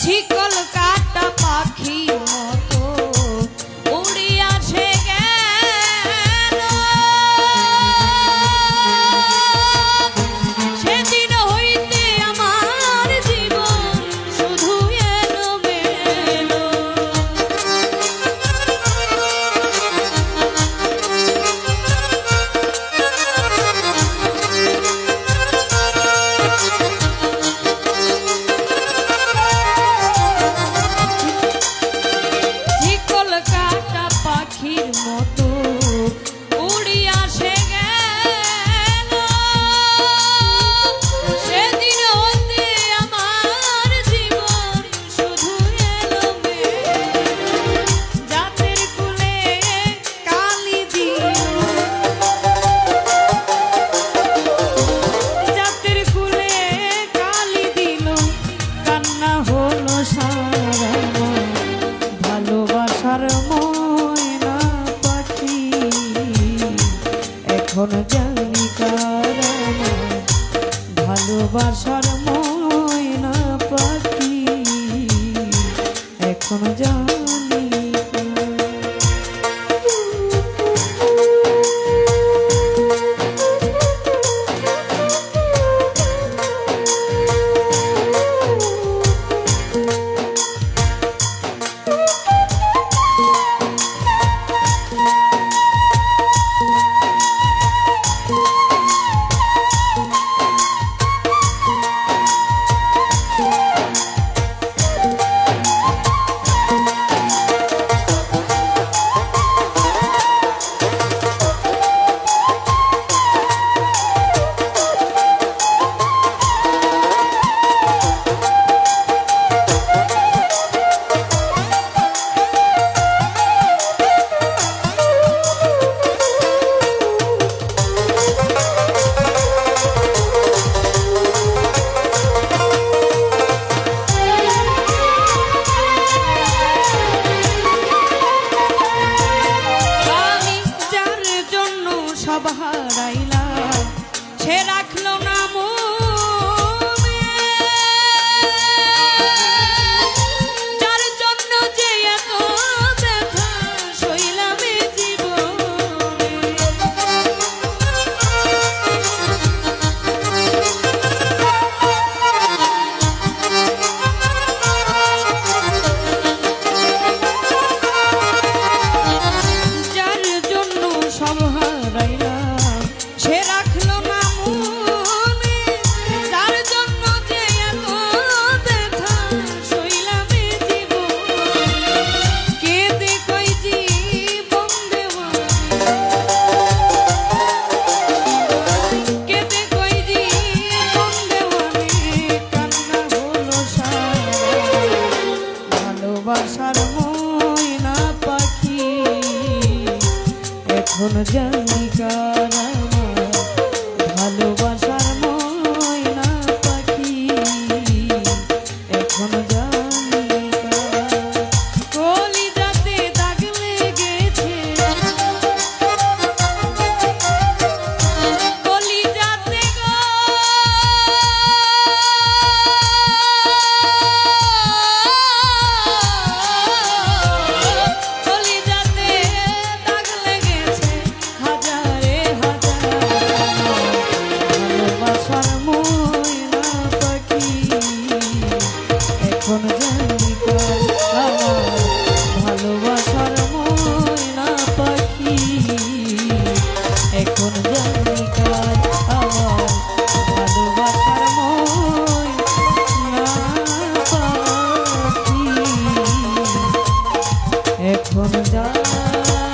শিকল কাটা পাখির মতো উড়িয়া সে গেল। সেদিন হইতে আমার জীবন শুধু এলোমেলো। শিকল কাটা পাখির মতো উড়িয়া সে গেল। সেদিন হতে আমার জীবন শুধু এলোমেলো। জাতের কুলে কালি দিল, জাতের কুলে কালি দিল, কান্না হলো সারা মন। ভালোবাসার ময়না পাখি এখন জানি কার আমার। ভালোবাসার ময়না পাখি এখন জানি কার। আমি যার জন্য সব হারাইলাম সে রাখলো না মনে। যার জন্য যে এত ব্যথা সইলাম এ জীবনে। যার জন্য সব হারাইলাম সে রাখলো না মনে। যার জন্য যে এত ব্যথা সইলাম এ জীবনে। কেঁদে কই জীবন দেওয়ানি, কেঁদে কই জীবন দেওয়ানি, কান্না হলো সারা। ভালোবাসার ময়না পাখি এখন জানি কার আমার। ভালোবাসার ময়না পাখি এখন জানি কার। কলিজাতে দাগ লেগেছে, কলিজাতে গো, কলিজাতে দাগ লেগেছে হাজারে হাজার। ভালোবাসার ময়না পাখি এখন জানি কার আমার। ভালোবাসার ময়না পাখি এখন জানি কার আমার। ভালোবাসার ময়না পাখি এখন জানি